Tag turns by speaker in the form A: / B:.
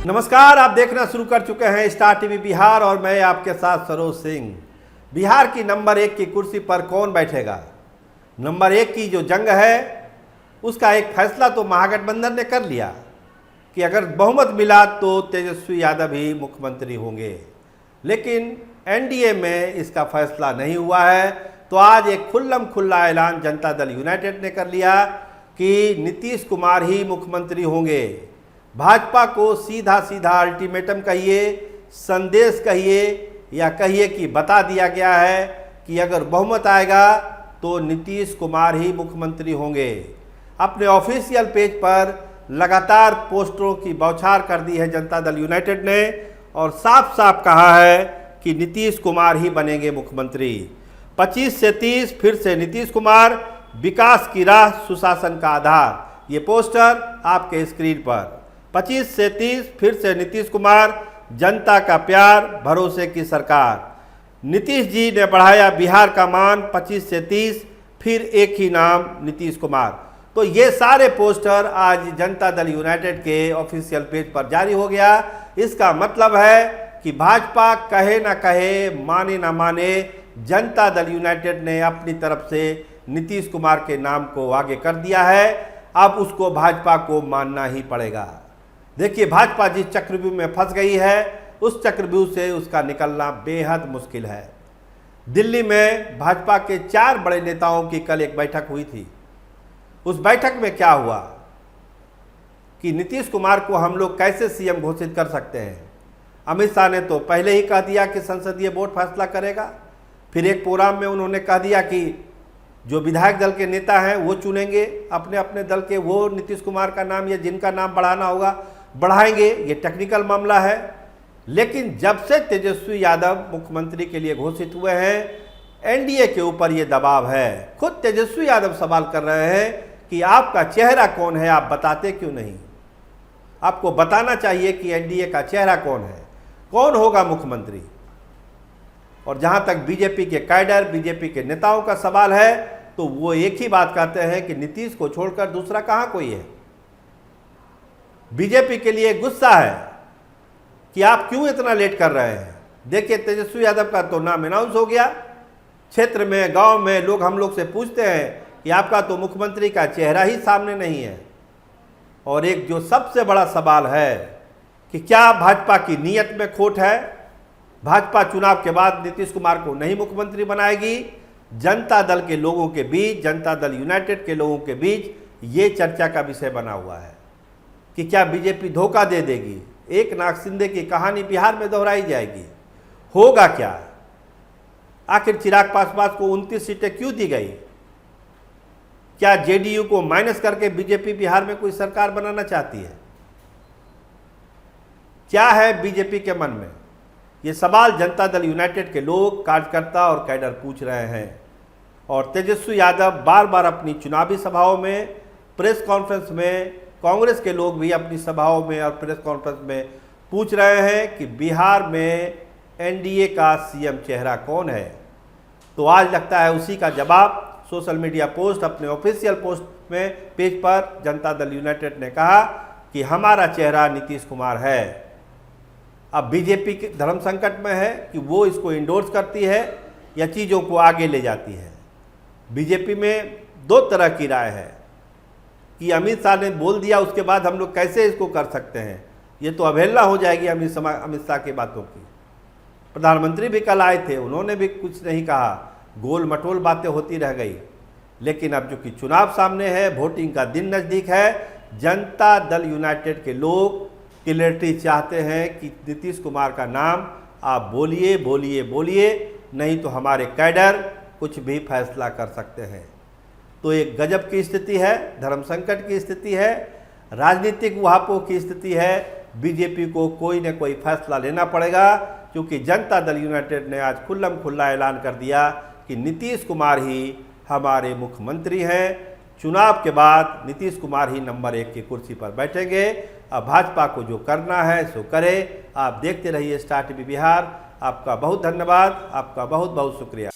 A: नमस्कार, आप देखना शुरू कर चुके हैं स्टार टीवी बिहार और मैं आपके साथ सरोज सिंह। बिहार की नंबर 1 की कुर्सी पर कौन बैठेगा? नंबर 1 की जो जंग है उसका एक फैसला तो महागठबंधन ने कर लिया कि अगर बहुमत मिला तो तेजस्वी यादव ही मुख्यमंत्री होंगे, लेकिन एनडीए में इसका फैसला नहीं हुआ है। तो आज एक खुल्ला ऐलान जनता दल यूनाइटेड ने कर लिया कि नीतीश कुमार ही मुख्यमंत्री होंगे। भाजपा को सीधा अल्टीमेटम कहिए, संदेश कहिए या कहिए कि बता दिया गया है कि अगर बहुमत आएगा तो नीतीश कुमार ही मुख्यमंत्री होंगे। अपने ऑफिशियल पेज पर लगातार पोस्टरों की बौछार कर दी है जनता दल यूनाइटेड ने और साफ कहा है कि नीतीश कुमार ही बनेंगे मुख्यमंत्री। 25 से 30 फिर से नीतीश कुमार, विकास की राह सुशासन का आधार। ये पोस्टर आपके स्क्रीन पर। 25 से 30 फिर से नीतीश कुमार, जनता का प्यार, भरोसे की सरकार। नीतीश जी ने बढ़ाया बिहार का मान। 25 से 30 फिर एक ही नाम नीतीश कुमार। तो ये सारे पोस्टर आज जनता दल यूनाइटेड के ऑफिशियल पेज पर जारी हो गया। इसका मतलब है कि भाजपा कहे ना कहे, माने ना माने, जनता दल यूनाइटेड ने अपनी तरफ से नीतीश कुमार के नाम को आगे कर दिया है। अब उसको भाजपा को मानना ही पड़ेगा। देखिए, भाजपा जिस चक्रव्यूह में फंस गई है उस चक्रव्यूह से उसका निकलना बेहद मुश्किल है। दिल्ली में भाजपा के 4 बड़े नेताओं की कल एक बैठक हुई थी। उस बैठक में क्या हुआ कि नीतीश कुमार को हम लोग कैसे सीएम घोषित कर सकते हैं। अमित शाह ने तो पहले ही कह दिया कि संसदीय बोर्ड फैसला करेगा। फिर एक प्रोग्राम में उन्होंने कह दिया कि जो विधायक दल के नेता हैं वो चुनेंगे अपने अपने दल के, वो नीतीश कुमार का नाम या जिनका नाम बढ़ाना होगा बढ़ाएंगे। ये टेक्निकल मामला है। लेकिन जब से तेजस्वी यादव मुख्यमंत्री के लिए घोषित हुए हैं, एनडीए के ऊपर ये दबाव है। खुद तेजस्वी यादव सवाल कर रहे हैं कि आपका चेहरा कौन है, आप बताते क्यों नहीं? आपको बताना चाहिए कि एनडीए का चेहरा कौन है, कौन होगा मुख्यमंत्री। और जहां तक बीजेपी के कैडर, बीजेपी के नेताओं का सवाल है तो वो एक ही बात कहते हैं कि नीतीश को छोड़कर दूसरा कहां कोई है। बीजेपी के लिए गुस्सा है कि आप क्यों इतना लेट कर रहे हैं। देखिए, तेजस्वी यादव का तो नाम अनाउंस हो गया। क्षेत्र में, गांव में लोग हम लोग से पूछते हैं कि आपका तो मुख्यमंत्री का चेहरा ही सामने नहीं है। और एक जो सबसे बड़ा सवाल है कि क्या भाजपा की नीयत में खोट है? भाजपा चुनाव के बाद नीतीश कुमार को नहीं मुख्यमंत्री बनाएगी। जनता दल के लोगों के बीच, जनता दल यूनाइटेड के लोगों के बीच ये चर्चा का विषय बना हुआ है कि क्या बीजेपी धोखा दे देगी। एकनाथ शिंदे की कहानी बिहार में दोहराई जाएगी। होगा क्या? आखिर चिराग पासवान को 29 सीटें क्यों दी गई? क्या जेडीयू को माइनस करके बीजेपी बिहार में कोई सरकार बनाना चाहती है? क्या है बीजेपी के मन में? ये सवाल जनता दल यूनाइटेड के लोग, कार्यकर्ता और कैडर पूछ रहे हैं। और तेजस्वी यादव बार अपनी चुनावी सभाओं में, प्रेस कॉन्फ्रेंस में, कांग्रेस के लोग भी अपनी सभाओं में और प्रेस कॉन्फ्रेंस में पूछ रहे हैं कि बिहार में एनडीए का सीएम चेहरा कौन है। तो आज लगता है उसी का जवाब सोशल मीडिया पोस्ट, अपने ऑफिशियल पोस्ट में पेज पर जनता दल यूनाइटेड ने कहा कि हमारा चेहरा नीतीश कुमार है। अब बीजेपी के धर्म संकट में है कि वो इसको इंडोर्स करती है या चीज़ों को आगे ले जाती है। बीजेपी में 2 तरह की राय है कि अमित शाह ने बोल दिया उसके बाद हम लोग कैसे इसको कर सकते हैं। ये तो अवहेलना हो जाएगी अमित शाह की बातों की। प्रधानमंत्री भी कल आए थे, उन्होंने भी कुछ नहीं कहा, गोल मटोल बातें होती रह गई। लेकिन अब जो कि चुनाव सामने है, वोटिंग का दिन नज़दीक है, जनता दल यूनाइटेड के लोग क्लियरिटी चाहते हैं कि नीतीश कुमार का नाम आप बोलिए, नहीं तो हमारे कैडर कुछ भी फैसला कर सकते हैं। तो एक गजब की स्थिति है, धर्म संकट की स्थिति है, राजनीतिक उहापों की स्थिति है। बीजेपी को कोई न कोई फैसला लेना पड़ेगा, क्योंकि जनता दल यूनाइटेड ने आज खुल्ला ऐलान कर दिया कि नीतीश कुमार ही हमारे मुख्यमंत्री हैं। चुनाव के बाद नीतीश कुमार ही नंबर 1 की कुर्सी पर बैठेंगे। अब भाजपा को जो करना है सो करे। आप देखते रहिए स्टार टीवी बिहार। आपका बहुत धन्यवाद, आपका बहुत शुक्रिया।